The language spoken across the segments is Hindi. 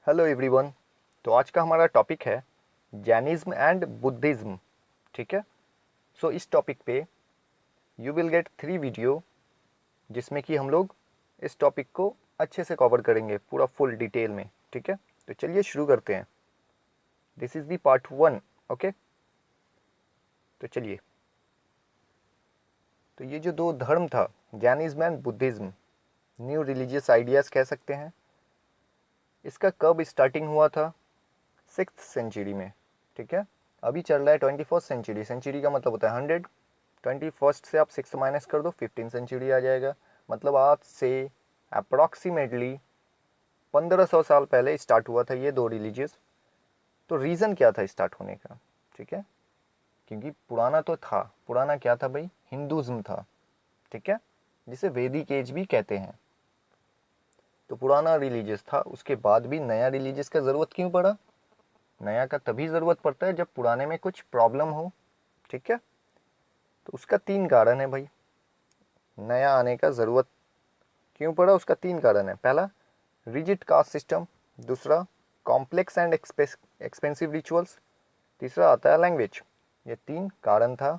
Hello everyone. तो आज का हमारा टॉपिक है जैनिज्म एंड बुद्धिज़्म। ठीक है। सो इस टॉपिक पे यू विल गेट 3 वीडियो जिसमें कि हम लोग इस टॉपिक को अच्छे से कवर करेंगे पूरा फुल डिटेल में। ठीक है। तो चलिए शुरू करते हैं। This is the part 1। Okay. तो चलिए। तो ये जो दो धर्म था, Jainism and Buddhism, new religious ideas कह सकते हैं, इसका कब स्टार्टिंग हुआ था? 6th सेंचुरी में। ठीक है। अभी चल रहा है 21st सेंचुरी। सेंचुरी का मतलब होता है 100। 21st से आप 6 माइनस कर दो, 15th सेंचुरी आ जाएगा। मतलब आज से अप्रॉक्सीमेटली 1500 साल पहले स्टार्ट हुआ था ये दो रिलीजियस। तो रीज़न क्या था स्टार्ट होने का? ठीक है। क्योंकि पुराना तो था। पुराना क्या था भाई? हिंदुज़्म था। ठीक है। जिसे वैदिक एज भी कहते हैं। तो पुराना रिलीजियस था, उसके बाद भी नया रिलीजियस का ज़रूरत क्यों पड़ा? नया का तभी ज़रूरत पड़ता है जब पुराने में कुछ प्रॉब्लम हो। ठीक है। तो उसका 3 कारण है भाई, नया आने का ज़रूरत क्यों पड़ा। उसका 3 कारण है। पहला, रिजिड कास्ट सिस्टम। दूसरा, कॉम्प्लेक्स एंड एक्सपेंसिव रिचुअल्स। तीसरा आता है लैंग्वेज। ये 3 कारण था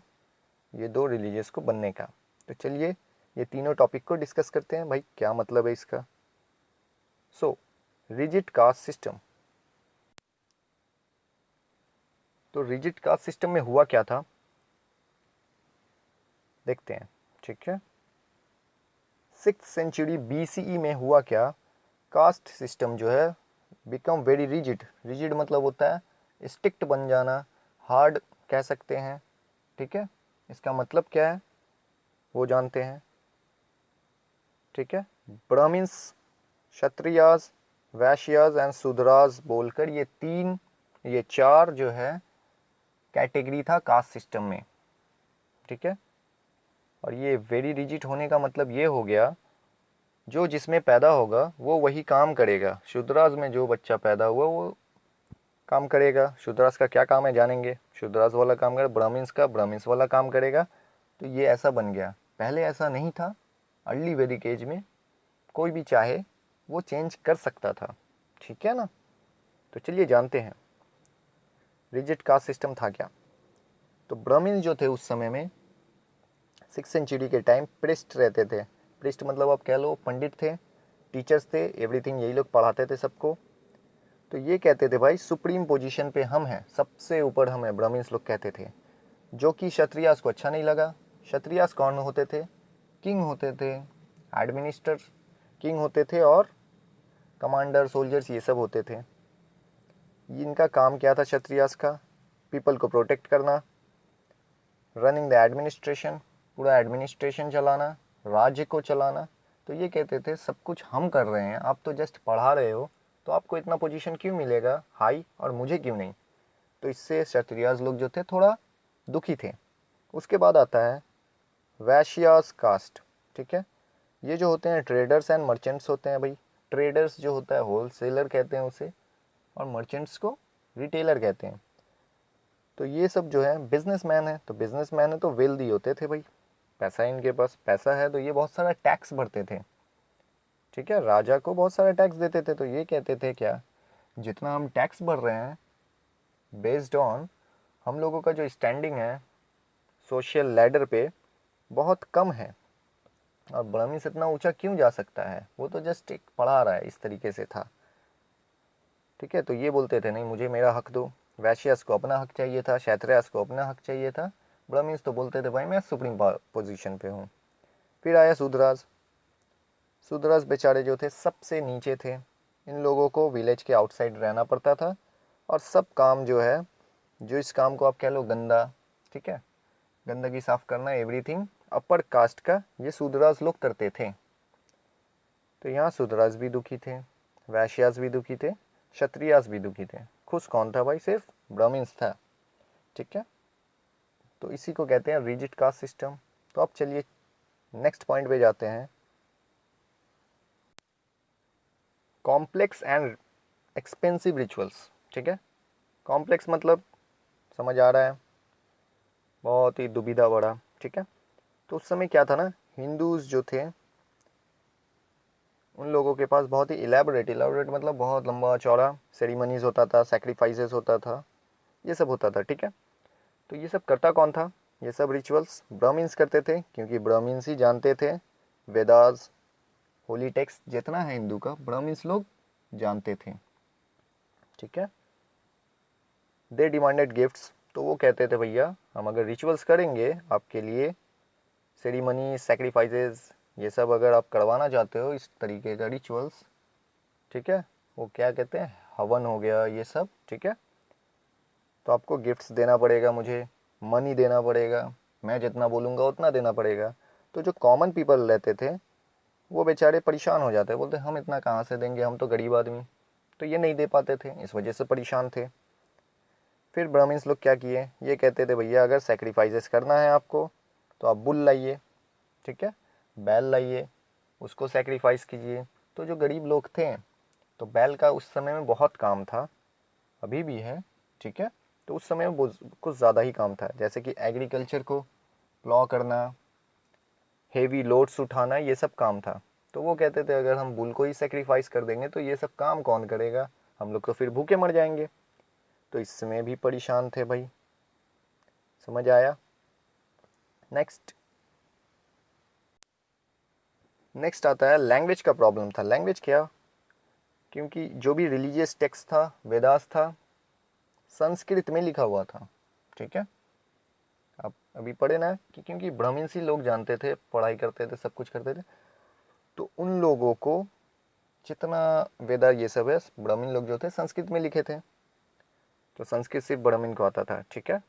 ये दो रिलीजियस को बनने का। तो चलिए ये तीनों टॉपिक को डिस्कस करते हैं भाई, क्या मतलब है इसका। सो रिजिड कास्ट सिस्टम। तो रिजिड कास्ट सिस्टम में हुआ क्या था, देखते हैं। ठीक है। 6th सेंचुरी BCE में हुआ क्या? कास्ट सिस्टम जो है बिकम वेरी रिजिड। रिजिड मतलब होता है स्ट्रिक्ट बन जाना, हार्ड कह सकते हैं। ठीक है। इसका मतलब क्या है वो जानते हैं। ठीक है। ब्राह्मण्स, क्षत्रियास, वैश्यास एंड शूद्रास बोलकर ये चार जो है कैटेगरी था कास्ट सिस्टम में। ठीक है। और ये वेरी रिजिड होने का मतलब ये हो गया, जो जिसमें पैदा होगा वो वही काम करेगा। शूद्रास में जो बच्चा पैदा हुआ वो काम करेगा। शूद्रास का क्या काम है जानेंगे। शूद्रास वाला काम करेगा, ब्राह्मण्स का ब्राह्मण्स वाला काम करेगा। तो ये ऐसा बन गया। पहले ऐसा नहीं था। अर्ली वैदिक एज में कोई भी चाहे वो चेंज कर सकता था। ठीक है ना। तो चलिए जानते हैं रिजिड कास्ट सिस्टम था क्या। तो ब्राह्मण जो थे उस समय में 6th सेंचुरी के टाइम प्रिस्ट रहते थे। प्रिस्ट मतलब आप कह लो पंडित थे, टीचर्स थे, एवरीथिंग यही लोग पढ़ाते थे सबको। तो ये कहते थे भाई सुप्रीम पोजीशन पे हम हैं, सबसे ऊपर हम हैं, ब्राह्मण्स लोग कहते थे। जो कि क्षत्रियास को अच्छा नहीं लगा। क्षत्रियास कौन होते थे? किंग होते थे, एडमिनिस्टर किंग होते थे, और कमांडर सोल्जर्स ये सब होते थे। इनका काम क्या था क्षत्रियास का? पीपल को प्रोटेक्ट करना, रनिंग द एडमिनिस्ट्रेशन, पूरा एडमिनिस्ट्रेशन चलाना, राज्य को चलाना। तो ये कहते थे सब कुछ हम कर रहे हैं, आप तो जस्ट पढ़ा रहे हो, तो आपको इतना पोजीशन क्यों मिलेगा हाई और मुझे क्यों नहीं। तो इससे क्षत्रियास लोग जो थे थोड़ा दुखी थे। उसके बाद आता है वैश्यास कास्ट। ठीक है। ये जो होते हैं ट्रेडर्स एंड मर्चेंट्स होते हैं भाई। ट्रेडर्स जो होता है होलसेलर कहते हैं उसे, और मर्चेंट्स को रिटेलर कहते हैं। तो ये सब जो है बिजनेसमैन है। तो बिजनेसमैन है तो वेल्दी होते थे भाई, पैसा इनके पास, पैसा है तो ये बहुत सारा टैक्स भरते थे। ठीक है। राजा को बहुत सारा टैक्स देते थे। तो ये कहते थे क्या, जितना हम टैक्स भर रहे हैं बेस्ड ऑन हम लोगों का जो स्टैंडिंग है सोशल लैडर पे बहुत कम है, और ब्राह्मण से इतना ऊंचा क्यों जा सकता है, वो तो जस्ट एक पढ़ा रहा है, इस तरीके से था। ठीक है। तो ये बोलते थे नहीं मुझे मेरा हक दो। वैश्यास को अपना हक चाहिए था, क्षत्रियास को अपना हक चाहिए था। ब्राह्मण्स तो बोलते थे भाई मैं सुप्रीम पोजीशन पे हूँ। फिर आया शूद्रास। शूद्रास बेचारे जो थे सबसे नीचे थे। इन लोगों को विलेज के आउटसाइड रहना पड़ता था, और सब काम जो है, जो इस काम को आप कह लो गंदा, ठीक है, गंदगी साफ करना, एवरीथिंग अपर कास्ट का ये शूद्रास लोग करते थे। तो यहाँ शूद्रास भी दुखी थे, वैश्यास भी दुखी थे, क्षत्रियास भी दुखी थे। खुश कौन था भाई? सिर्फ ब्राह्मण्स था। ठीक है। तो इसी को कहते हैं रिजिड कास्ट सिस्टम। तो अब चलिए नेक्स्ट पॉइंट पे जाते हैं, कॉम्प्लेक्स एंड एक्सपेंसिव रिचुअल्स। ठीक है। कॉम्प्लेक्स मतलब समझ आ रहा है, बहुत ही दुविधा बड़ा। ठीक है। तो उस समय क्या था ना, हिंदूज जो थे उन लोगों के पास बहुत ही इलेबोरेट मतलब बहुत लंबा चौड़ा सेरेमनीज होता था, सेक्रीफाइसेस होता था, ये सब होता था, ठीक है। तो ये सब करता कौन था? ये सब रिचुअल्स ब्राह्मण्स करते थे, क्योंकि ब्राह्मण्स ही जानते थे वेदास, होली टेक्स्ट जितना है हिंदू का, ब्राह्मण्स लोग जानते थे, ठीक है। दे डिमांडेड गिफ्ट्स, तो वो कहते थे भैया हम अगर रिचुअल्स करेंगे आपके लिए, सेरेमनी सेक्रीफाइसेस ये सब अगर आप करवाना चाहते हो, इस तरीके का रिचुअल्स, ठीक है, वो क्या कहते हैं, हवन हो गया ये सब, ठीक है, तो आपको गिफ्ट्स देना पड़ेगा, मुझे मनी देना पड़ेगा, मैं जितना बोलूँगा उतना देना पड़ेगा। तो जो कॉमन पीपल रहते थे वो बेचारे परेशान हो जाते, बोलते हम इतना कहाँ से देंगे, हम तो गरीब आदमी, तो ये नहीं दे पाते थे, इस वजह से परेशान थे। फिर ब्राह्मण्स लोग क्या किए, ये कहते थे भैया अगर सेक्रीफाइसेस करना है आपको तो आप बुल लाइए, ठीक है, बैल लाइए, उसको सेक्रीफाइस कीजिए। तो जो गरीब लोग थे, तो बैल का उस समय में बहुत काम था, अभी भी है, ठीक है, तो उस समय में कुछ ज़्यादा ही काम था, जैसे कि एग्रीकल्चर को प्लॉ करना, हेवी लोड्स उठाना, ये सब काम था। तो वो कहते थे अगर हम बुल को ही सेक्रीफाइस कर देंगे तो ये सब काम कौन करेगा, हम लोग तो फिर भूखे मर जाएंगे। तो इसमें भी परेशान थे भाई, समझ आया। नेक्स्ट नेक्स्ट आता है लैंग्वेज का प्रॉब्लम था। लैंग्वेज क्या, क्योंकि जो भी रिलीजियस टेक्स्ट था, वेदास था, संस्कृत में लिखा हुआ था, ठीक है। आप अभी पढ़े ना कि क्योंकि ब्राह्मण लोग जानते थे, पढ़ाई करते थे, सब कुछ करते थे, तो उन लोगों को जितना वेदा ये सब है, ब्राह्मण लोग जो थे संस्कृत में लिखे थे, तो संस्कृत सिर्फ ब्राह्मण को आता था, ठीक है।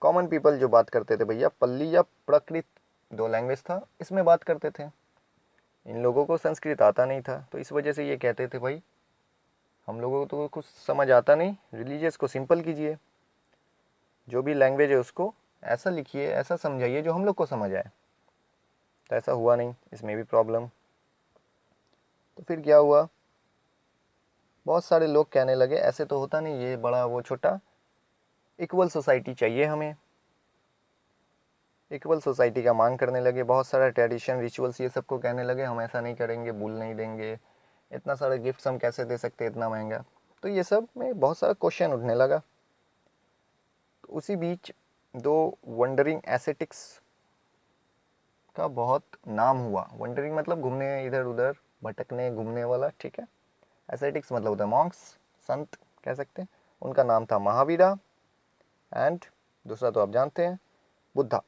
कॉमन पीपल जो बात करते थे भैया, पल्ली या प्राकृत दो लैंग्वेज था, इसमें बात करते थे, इन लोगों को संस्कृत आता नहीं था, तो इस वजह से ये कहते थे भाई हम लोगों को तो कुछ समझ आता नहीं, रिलीजियस को सिंपल कीजिए, जो भी लैंग्वेज है उसको ऐसा लिखिए, ऐसा समझाइए जो हम लोग को समझ आए। तो ऐसा हुआ नहीं, इसमें भी प्रॉब्लम। तो फिर क्या हुआ, बहुत सारे लोग कहने लगे ऐसे तो होता नहीं, ये बड़ा वो छोटा, इक्वल सोसाइटी चाहिए हमें, इक्वल सोसाइटी का मांग करने लगे, बहुत सारा ट्रेडिशन रिचुअल्स ये सबको कहने लगे हम ऐसा नहीं करेंगे, बुल नहीं देंगे, इतना सारा गिफ्ट्स हम कैसे दे सकते हैं इतना महंगा। तो ये सब में बहुत सारा क्वेश्चन उठने लगा। तो उसी बीच दो वंडरिंग एसेटिक्स का बहुत नाम हुआ। वंडरिंग मतलब घूमने, इधर उधर भटकने घूमने वाला, ठीक है। एसेटिक्स मतलब होता है मॉन्क्स, संत कह सकते हैं। उनका नाम था महावीरा एंड दूसरा तो आप जानते हैं बुद्धा,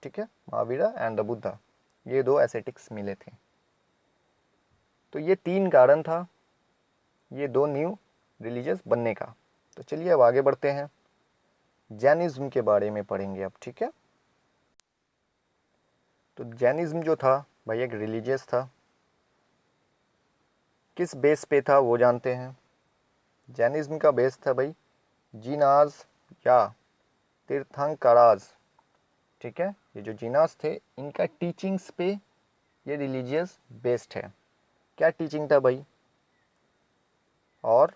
ठीक है, महावीरा एंड द बुद्धा, ये दो एसेटिक्स मिले थे। तो ये तीन कारण था ये दो न्यू रिलीजियस बनने का। तो चलिए अब आगे बढ़ते हैं, जैनिज्म के बारे में पढ़ेंगे अब, ठीक है। तो जैनिज्म जो था भाई एक रिलीजियस था, किस बेस पे था वो जानते हैं। जैनिज्म का बेस था भाई जीनाज या तीर्थंकराज, ठीक है। ये जो जीनास थे इनका टीचिंग्स पे ये रिलीजियस बेस्ड है। क्या टीचिंग था भाई, और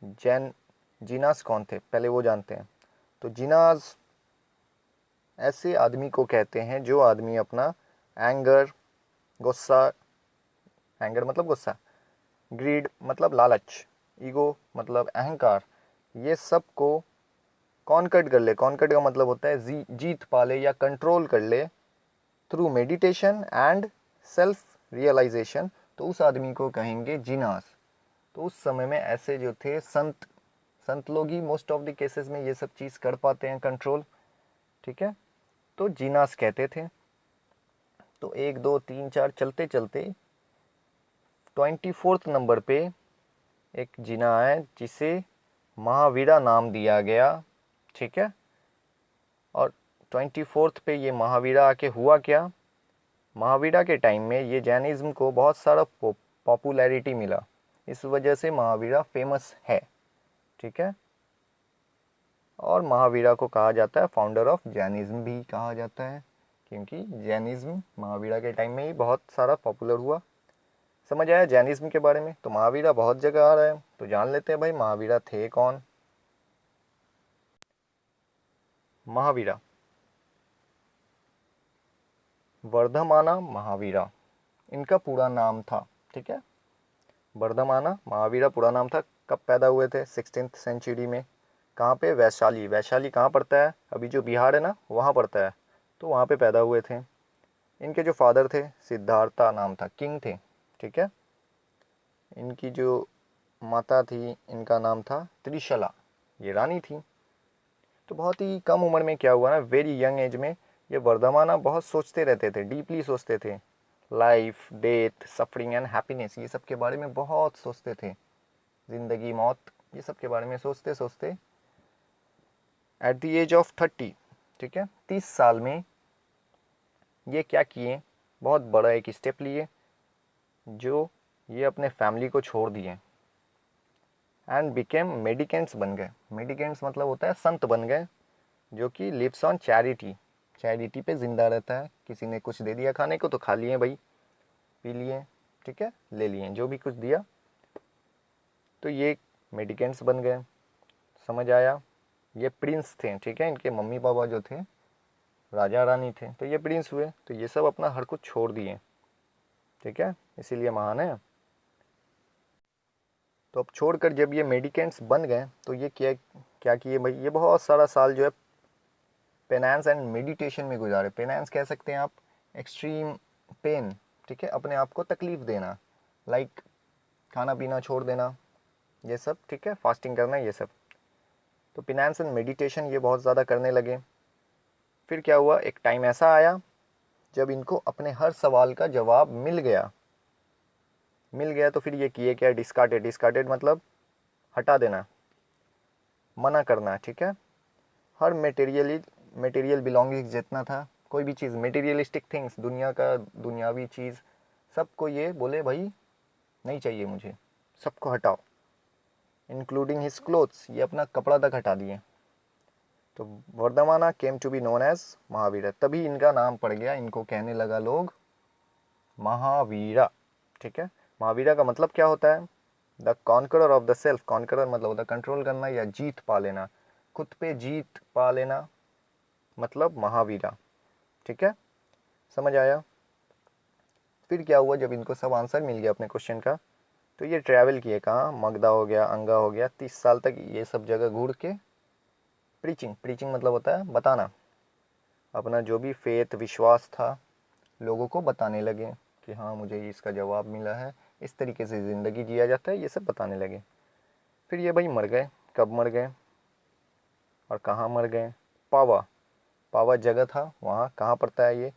जैन जीनास कौन थे पहले वो जानते हैं। तो जीनास ऐसे आदमी को कहते हैं जो आदमी अपना एंगर, गुस्सा, एंगर मतलब गुस्सा, ग्रीड मतलब लालच, ईगो मतलब अहंकार, ये सब को कॉन्कर्ड कर ले। कॉन्कर्ड का मतलब होता है जीत पा ले या कंट्रोल कर ले through meditation and self realisation, तो उस आदमी को कहेंगे जिनास। तो उस समय में ऐसे जो थे संत, संत लोग ही मोस्ट ऑफ द केसेस में ये सब चीज़ कर पाते हैं कंट्रोल, ठीक है, तो जिनास कहते थे। तो एक दो तीन चार चलते चलते 24th नंबर पे एक जिना है जिसे महावीरा नाम दिया गया, ठीक है। और 24th पे ये महावीरा आके हुआ क्या, महावीरा के टाइम में ये जैनिज्म को बहुत सारा पॉपुलैरिटी मिला, इस वजह से महावीरा फेमस है, ठीक है। और महावीरा को कहा जाता है फाउंडर ऑफ जैनिज्म भी कहा जाता है, क्योंकि जैनिज्म महावीरा के टाइम में ही बहुत सारा पॉपुलर हुआ। समझ आया जैनिज्म के बारे में। तो महावीरा बहुत जगह आ रहा है, तो जान लेते हैं भाई महावीरा थे कौन। महावीरा, वर्धमाना महावीरा इनका पूरा नाम था, ठीक है। वर्धमाना महावीरा पूरा नाम था। कब पैदा हुए थे? 16th सेंचुरी में। कहाँ पे? वैशाली। वैशाली कहाँ पड़ता है? अभी जो बिहार है ना, वहाँ पड़ता है। तो वहाँ पे पैदा हुए थे। इनके जो फादर थे, सिद्धार्था नाम था, किंग थे, ठीक है। इनकी जो माता थी, इनका नाम था त्रिशला, ये रानी थी। तो बहुत ही कम उम्र में क्या हुआ ना, वेरी यंग एज में ये वर्धमाना बहुत सोचते रहते थे, डीपली सोचते थे। Life, death, suffering and happiness, ये सब के बारे में बहुत सोचते थे। ज़िंदगी, मौत, ये सब के बारे में सोचते सोचते एट द एज ऑफ 30, ठीक है, 30 साल में ये क्या किए, बहुत बड़ा एक स्टेप लिए, जो ये अपने फैमिली को छोड़ दिए एंड बिकेम मेडिकेंट्स बन गए। मेडिकेंट्स मतलब होता है संत बन गए, जो कि लिव्स ऑन चैरिटी, चैरिटी पे ज़िंदा रहता है। किसी ने कुछ दे दिया खाने को तो खा लिए भाई, पी लिए, ठीक है, ले लिए, जो भी कुछ दिया। तो ये मेडिकेंट्स बन गए। समझ आया? ये प्रिंस थे, ठीक है, इनके मम्मी पापा जो थे राजा रानी थे, तो ये प्रिंस हुए। तो ये सब अपना हर कुछ छोड़ दिए, ठीक है, इसीलिए महान है। तो अब छोड़कर जब ये मेडिकेंट्स बन गए तो ये क्या क्या किए भाई, ये बहुत सारा साल जो है पेनांस एंड मेडिटेशन में गुजारे। पेनांस कह सकते हैं आप, एक्सट्रीम पेन, ठीक है, अपने आप को तकलीफ़ देना, लाइक खाना पीना छोड़ देना, ये सब, ठीक है, फास्टिंग करना, ये सब। तो पेनांस एंड मेडिटेशन ये बहुत ज़्यादा करने लगे। फिर क्या हुआ, एक टाइम ऐसा आया जब इनको अपने हर सवाल का जवाब मिल गया। मिल गया तो फिर ये किए क्या, डिस्कार्डेड। डिस्कार्डेड मतलब हटा देना, मना करना, ठीक है। हर मटेरियल बिलोंगिंग जितना था, कोई भी चीज़, मटेरियलिस्टिक थिंग्स, दुनिया का दुनियावी चीज़, सबको ये बोले भाई नहीं चाहिए मुझे, सबको हटाओ, इंक्लूडिंग हिज क्लोथ्स, ये अपना कपड़ा तक हटा दिए। तो Vardhamana came to be known as Mahavira, तभी इनका नाम पड़ गया, इनको कहने लगा लोग महावीरा, ठीक है। महावीरा का मतलब क्या होता है? The conqueror of the self. Conqueror मतलब होता है कंट्रोल करना या जीत पा लेना, खुद पे जीत पा लेना, मतलब महावीरा, ठीक है, समझ आया? फिर क्या हुआ, जब इनको सब आंसर मिल गया अपने क्वेश्चन का, तो ये ट्रैवल किए कहाँ, मगधा हो गया, अंगा हो गया, 30 साल तक ये सब जगह घूर के प्रीचिंग, प्रीचिंग मतलब होता है बताना, अपना जो भी फेथ, विश्वास था लोगों को बताने लगे कि हाँ मुझे इसका जवाब मिला है, इस तरीके से ज़िंदगी जिया जाता है, ये सब बताने लगे। फिर ये भाई मर गए। कब मर गए और कहाँ मर गए? पावा, पावा जगह था, वहाँ कहाँ पड़ता है ये?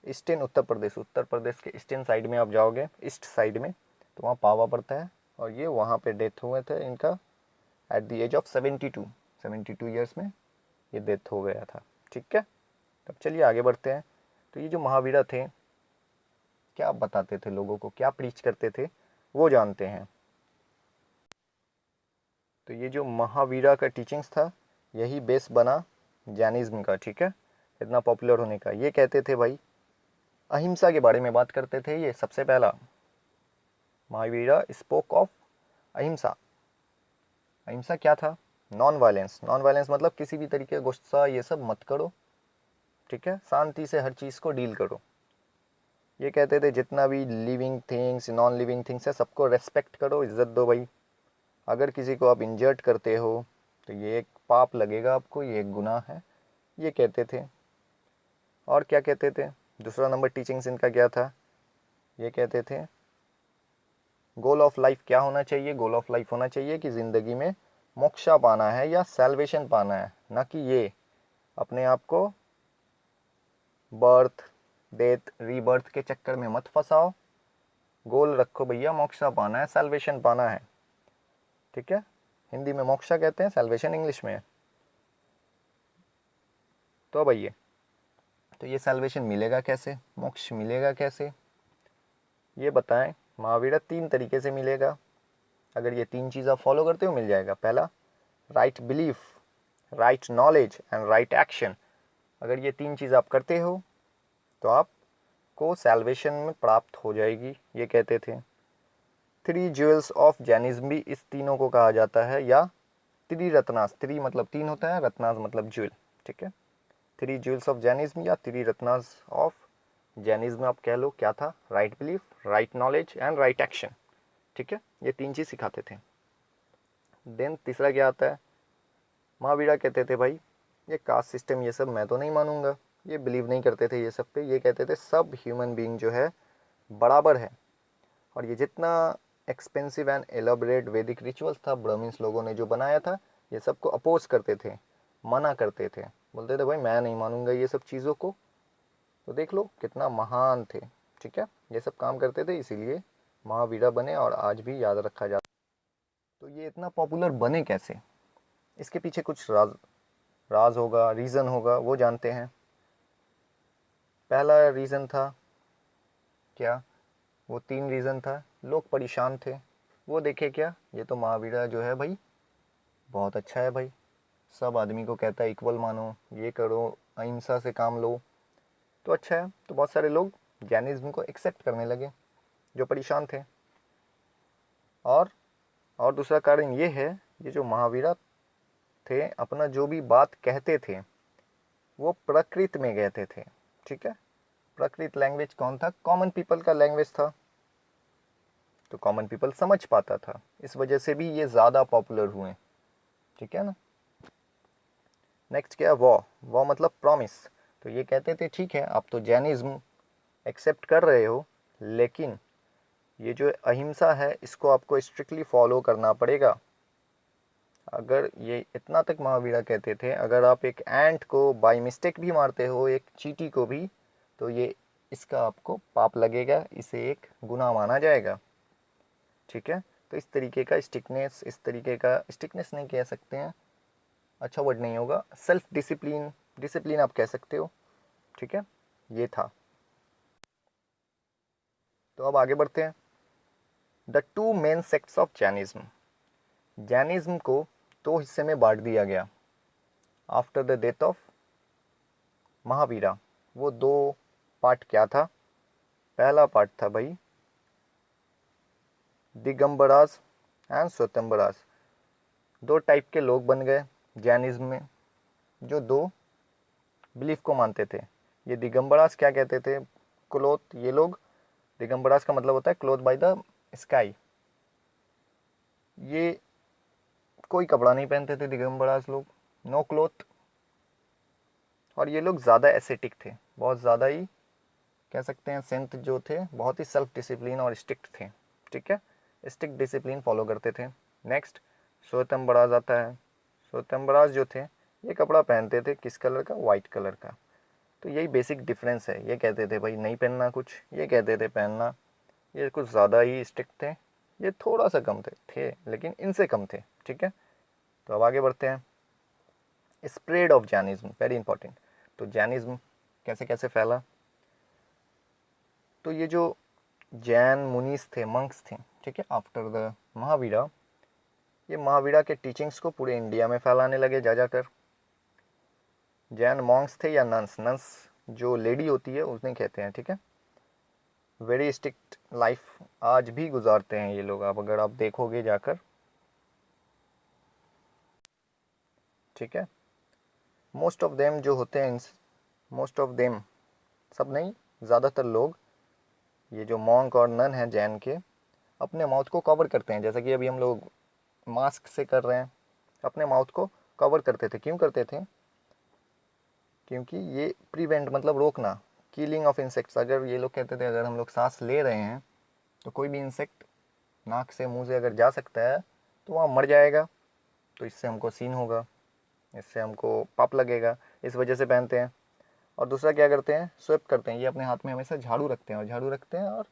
ईस्टर्न उत्तर प्रदेश, उत्तर प्रदेश के ईस्टर्न साइड में आप जाओगे, ईस्ट साइड में, तो वहाँ पावा पड़ता है। और ये वहाँ पे डेथ हुए थे इनका at the age of 72 years में ये डेथ हो गया था, ठीक है। तब चलिए आगे बढ़ते हैं। तो ये जो महावीरा थे, क्या बताते थे लोगों को, क्या प्रीच करते थे, वो जानते हैं। तो ये जो महावीरा का टीचिंग्स था, यही बेस बना जैनिज्म का, ठीक है, इतना पॉपुलर होने का। ये कहते थे भाई, अहिंसा के बारे में बात करते थे ये सबसे पहला। महावीरा स्पोक ऑफ अहिंसा। अहिंसा क्या था? Non violence. नॉन वायलेंस मतलब किसी भी तरीके का गुस्सा ये सब मत करो, ठीक है, शांति से हर चीज़ को डील करो। ये कहते थे जितना भी living things, non living things है, सबको रेस्पेक्ट करो, इज्जत दो भाई। अगर किसी को आप इंजर्ट करते हो तो ये एक पाप लगेगा आपको, ये एक गुनाह है, ये कहते थे। और क्या कहते थे? दूसरा नंबर टीचिंग्स इनका क्या था? ये कहते थे गोल ऑफ लाइफ क्या होना चाहिए? गोल ऑफ लाइफ होना चाहिए कि ज़िंदगी में मोक्षा पाना है या सैल्वेशन पाना है, ना कि ये अपने आप को बर्थ, डेथ, रीबर्थ के चक्कर में मत फंसाओ। गोल रखो भैया, मोक्षा पाना है, सैल्वेशन पाना है, ठीक है। हिंदी में मोक्षा कहते हैं, सैल्वेशन इंग्लिश में है। तो भैया, तो ये सैल्वेशन मिलेगा कैसे, मोक्ष मिलेगा कैसे, ये बताएं। महावीरा 3 तरीके से मिलेगा। अगर ये 3 चीज़ आप फॉलो करते हो मिल जाएगा। पहला, right belief, right knowledge and right action. अगर ये 3 चीज़ आप करते हो तो आपको सैल्वेशन में प्राप्त हो जाएगी, ये कहते थे। 3 ज्वेल्स ऑफ जैनिज्म भी इस तीनों को कहा जाता है, या त्रिरत्नास। त्रि मतलब 3 होता है, रत्नास मतलब ज्वेल, ठीक है। 3 ज्वेल्स ऑफ जैनिज्म या त्रिरत्नास ऑफ जैनिज्म आप कह लो। क्या था? Right belief, right knowledge and right action. ठीक है, ये 3 चीज़ सिखाते थे। देन तीसरा क्या आता है, महावीरा कहते थे भाई ये कास्ट सिस्टम ये सब मैं तो नहीं मानूंगा, ये बिलीव नहीं करते थे ये सब पे। ये कहते थे सब ह्यूमन बीइंग जो है बराबर है। और ये जितना एक्सपेंसिव एंड एलाबरेट वैदिक रिचुअल्स था ब्राह्मण्स लोगों ने जो बनाया था, ये सबको अपोज करते थे, मना करते थे, बोलते थे भाई मैं नहीं मानूंगा ये सब चीज़ों को। तो देख लो कितना महान थे। ठीक है, ये सब काम करते थे, इसीलिए महावीरा बने और आज भी याद रखा जाता। तो ये इतना पॉपुलर बने कैसे, इसके पीछे कुछ राज होगा, रीज़न होगा, वो जानते हैं। पहला रीज़न था क्या, वो 3 रीज़न था। लोग परेशान थे, वो देखे क्या, ये तो महावीरा जो है भाई बहुत अच्छा है भाई, सब आदमी को कहता है इक्वल मानो, ये करो, अहिंसा से काम लो, तो अच्छा है। तो बहुत सारे लोग जैनिज्म को एक्सेप्ट करने लगे जो परेशान थे। और दूसरा कारण ये है, ये जो महावीरा थे अपना जो भी बात कहते थे वो प्रकृत में कहते थे। ठीक है, प्रकृत लैंग्वेज कौन था, कॉमन पीपल का लैंग्वेज था, तो कॉमन पीपल समझ पाता था, इस वजह से भी ये ज़्यादा पॉपुलर हुए। ठीक है ना। नेक्स्ट क्या, वॉ मतलब प्रॉमिस। तो ये कहते थे ठीक है आप तो जैनिज्म एक्सेप्ट कर रहे हो, लेकिन ये जो अहिंसा है इसको आपको स्ट्रिक्टली फॉलो करना पड़ेगा। अगर ये इतना तक महावीरा कहते थे, अगर आप एक एंट को बाय मिस्टेक भी मारते हो, एक चींटी को भी, तो ये इसका आपको पाप लगेगा, इसे एक गुनाह माना जाएगा। ठीक है, तो इस तरीके का स्टिकनेस, इस तरीके का स्टिकनेस नहीं कह सकते हैं, अच्छा वर्ड नहीं होगा, सेल्फ डिसिप्लिन, डिसिप्लिन आप कह सकते हो। ठीक है, ये था। तो अब आगे बढ़ते हैं। The two main sects of Jainism. Jainism को 2 हिस्से में बांट दिया गया after the death of Mahavira. वो 2 पार्ट क्या था, पहला पार्ट था भाई दिगंबरास एंड श्वेतंबरास। 2 टाइप के लोग बन गए जैनिज्म में, जो 2 बिलीफ को मानते थे। ये दिगंबरास क्या कहते थे, क्लोथ, ये लोग, दिगंबरास का मतलब होता है क्लोथ बाय द स्काई। ये कोई कपड़ा नहीं पहनते थे दिगंबरास लोग, नो क्लोथ। और ये लोग ज़्यादा एसेटिक थे, बहुत ज़्यादा ही कह सकते हैं सेंट जो थे, बहुत ही सेल्फ डिसिप्लिन और स्ट्रिक्ट थे। ठीक है, स्ट्रिक्ट डिसिप्लिन फॉलो करते थे। नेक्स्ट श्वेतंबरास आता है। श्वेतंबरास जो थे ये कपड़ा पहनते थे, किस कलर का, वाइट कलर का। तो यही बेसिक डिफरेंस है, ये कहते थे भाई नहीं पहनना कुछ, ये कहते थे पहनना। ये कुछ ज़्यादा ही स्ट्रिक्ट थे, ये थोड़ा सा कम थे लेकिन इनसे कम थे। ठीक है, तो अब आगे बढ़ते हैं। Spread of Jainism, very important. तो जैनिज्म कैसे कैसे फैला, तो ये जो जैन मुनीस थे, मंक्स थे, ठीक है, आफ्टर द महावीरा, ये महावीरा के टीचिंग्स को पूरे इंडिया में फैलाने लगे जा जाकर। जैन मॉन्क्स थे या नन्स, नन्स जो लेडी होती है उसने कहते हैं। ठीक है, वेरी स्ट्रिक्ट लाइफ आज भी गुजारते हैं ये लोग, आप अगर आप देखोगे जाकर। ठीक है, मोस्ट ऑफ देम जो होते हैं, मोस्ट ऑफ देम, सब नहीं, ज़्यादातर लोग, ये जो मॉन्क और नन हैं जैन के, अपने माउथ को कवर करते हैं, जैसा कि अभी हम लोग मास्क से कर रहे हैं, अपने माउथ को कवर करते थे। क्यों करते थे, क्योंकि ये प्रिवेंट मतलब रोकना, किलिंग ऑफ इंसेक्ट्स। अगर ये लोग कहते थे अगर हम लोग सांस ले रहे हैं तो कोई भी इंसेक्ट नाक से मुंह से अगर जा सकता है तो वहाँ मर जाएगा, तो इससे हमको सीन होगा, इससे हमको पाप लगेगा, इस वजह से पहनते हैं। और दूसरा क्या करते हैं, स्वेप करते हैं, ये अपने हाथ में हमेशा झाड़ू रखते हैं, और झाड़ू रखते हैं और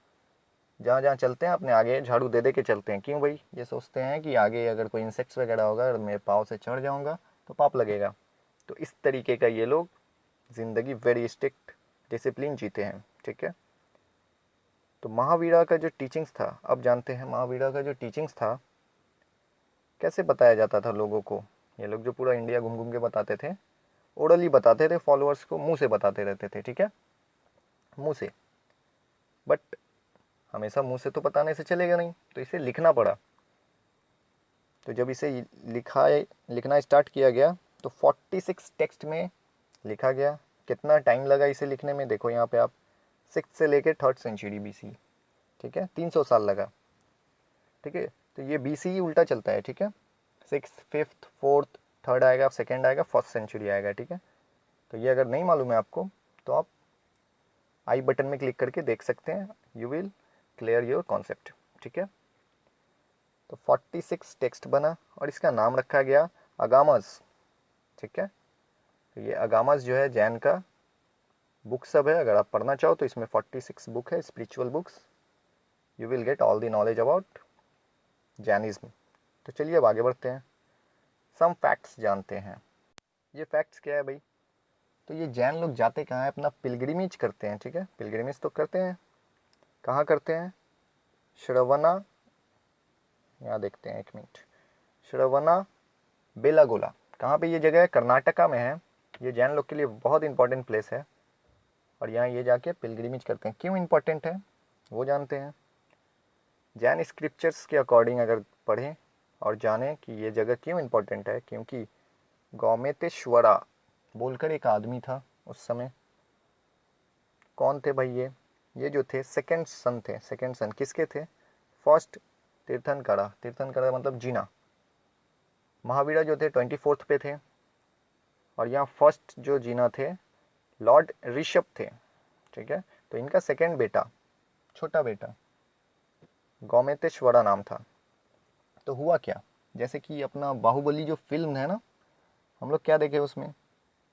जहाँ जहाँ चलते हैं अपने आगे झाड़ू दे दे के चलते हैं। क्यों भाई, ये सोचते हैं कि आगे अगर कोई इंसेक्ट्स वगैरह होगा और मेरे पाँव से चढ़ जाऊँगा तो पाप लगेगा। तो इस तरीके का ये लोग ज़िंदगी वेरी स्ट्रिक्ट डिसिप्लिन जीते हैं। ठीक है, तो महावीरा का जो टीचिंग्स था, अब जानते हैं महावीरा का जो टीचिंग्स था कैसे बताया जाता था लोगों को। ये लोग जो पूरा इंडिया घूम घूम के बताते थे, ओरली बताते थे, फॉलोअर्स को मुंह से बताते रहते थे। ठीक है, मुंह से, बट हमेशा मुंह से तो बताने से चलेगा नहीं, तो इसे लिखना पड़ा। तो जब इसे लिखना स्टार्ट किया गया तो 46 टेक्स्ट में लिखा गया। कितना टाइम लगा इसे लिखने में, देखो यहाँ पे आप, 6 से लेकर 3rd सेंचुरी BC। ठीक है, 300 साल लगा। ठीक है। तो ये BC ही उल्टा चलता है, ठीक है। 6th 5th 4th 3rd आएगा, 2nd आएगा, 1st सेंचुरी आएगा, ठीक है। तो ये अगर नहीं मालूम है आपको तो आप आई बटन में क्लिक करके देख सकते हैं, you will clear your concept, ठीक है। तो 46 टेक्स्ट बना और इसका नाम रखा गया अगामास, ठीक है। तो ये अगामास जो है जैन का बुक सब है, अगर आप पढ़ना चाहो तो इसमें 46 बुक है, spiritual books, you will get all the knowledge about Jainism. तो चलिए अब आगे बढ़ते हैं, सम फैक्ट्स जानते हैं। ये फैक्ट्स क्या है भाई, तो ये जैन लोग जाते कहाँ हैं, अपना पिलग्रिमेज करते हैं, ठीक है। पिलग्रिमेज तो करते हैं, कहाँ करते हैं, श्रवणा, यहाँ देखते हैं, एक मिनट, श्रवणा बेलागोला, कहाँ पे ये जगह है, कर्नाटका में है। ये जैन लोग के लिए बहुत इंपॉर्टेंट प्लेस है और यहाँ ये जाके पिलग्रिमेज करते हैं। क्यों इंपॉर्टेंट है वो जानते हैं। जैन स्क्रिप्चर्स के अकॉर्डिंग अगर पढ़ें और जानें कि ये जगह क्यों इंपॉर्टेंट है, क्योंकि गौमेतेश्वरा बोलकर एक आदमी था उस समय। कौन थे भाई ये जो थे सेकंड सन थे। सेकंड सन किसके थे, फर्स्ट तीर्थंकरा, तीर्थंकरा मतलब जीना। महावीरा जो थे 24th पे थे और यहाँ फर्स्ट जो जीना थे लॉर्ड ऋषभ थे, ठीक है। तो इनका सेकंड बेटा, छोटा बेटा गौमेतेश्वरा नाम था। तो हुआ क्या, जैसे कि अपना बाहुबली जो फिल्म है ना, हम लोग क्या देखे उसमें,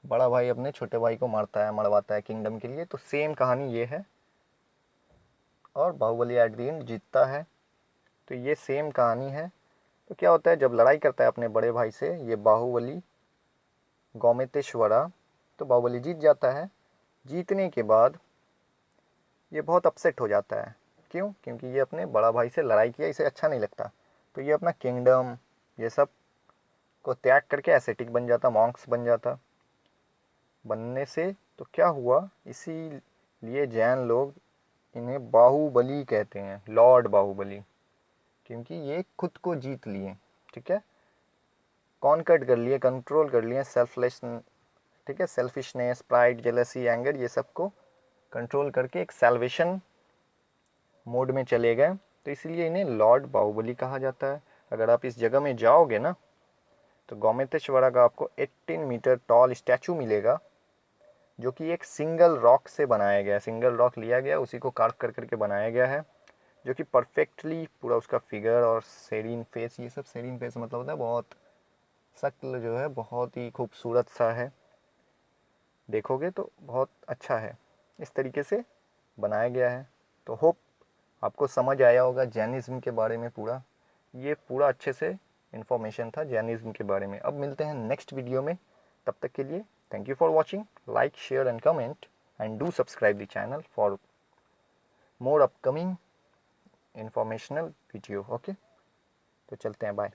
बड़ा भाई अपने छोटे भाई को मारता है, मरवाता है किंगडम के लिए। तो सेम कहानी ये है और बाहुबली एट द एंड जीतता है। तो ये सेम कहानी है। तो क्या होता है, जब लड़ाई करता है अपने बड़े भाई से ये बाहुबली गौमेतेश्वरा, तो बाहुबली जीत जाता है। जीतने के बाद ये बहुत अपसेट हो जाता है। क्यों, क्योंकि ये अपने बड़ा भाई से लड़ाई किया, इसे अच्छा नहीं लगता। तो ये अपना किंगडम ये सब को त्याग करके एसेटिक बन जाता, मॉन्क्स बन जाता। बनने से तो क्या हुआ, इसीलिए जैन लोग इन्हें बाहुबली कहते हैं, लॉर्ड बाहुबली, क्योंकि ये खुद को जीत लिए, ठीक है। कॉन्कर्ड कर लिए, कंट्रोल कर लिए सेल्फलेस, ठीक है, सेल्फिशनेस, प्राइड, जेलसी, एंगर, ये सब को कंट्रोल करके एक सैल्वेशन मोड में चले गए। तो इसलिए इन्हें लॉर्ड बाहुबली कहा जाता है। अगर आप इस जगह में जाओगे ना तो गौमेतेश्वरा का आपको 18 मीटर टॉल स्टैचू मिलेगा, जो कि एक सिंगल रॉक से बनाया गया है। सिंगल रॉक लिया गया, उसी को कार्व कर करके बनाया गया है, जो कि परफेक्टली पूरा उसका फिगर और सेरीन फेस, ये सब सेरीन फेस मतलब होता है बहुत, शक्ल जो है बहुत ही खूबसूरत सा है, देखोगे तो बहुत अच्छा है, इस तरीके से बनाया गया है। तो होप आपको समझ आया होगा जैनिज़्म के बारे में पूरा, ये पूरा अच्छे से इन्फॉर्मेशन था जैनिज़्म के बारे में। अब मिलते हैं नेक्स्ट वीडियो में, तब तक के लिए thank you for watching, like share and comment and do subscribe the channel for more upcoming informational video. Okay, तो चलते हैं, बाय।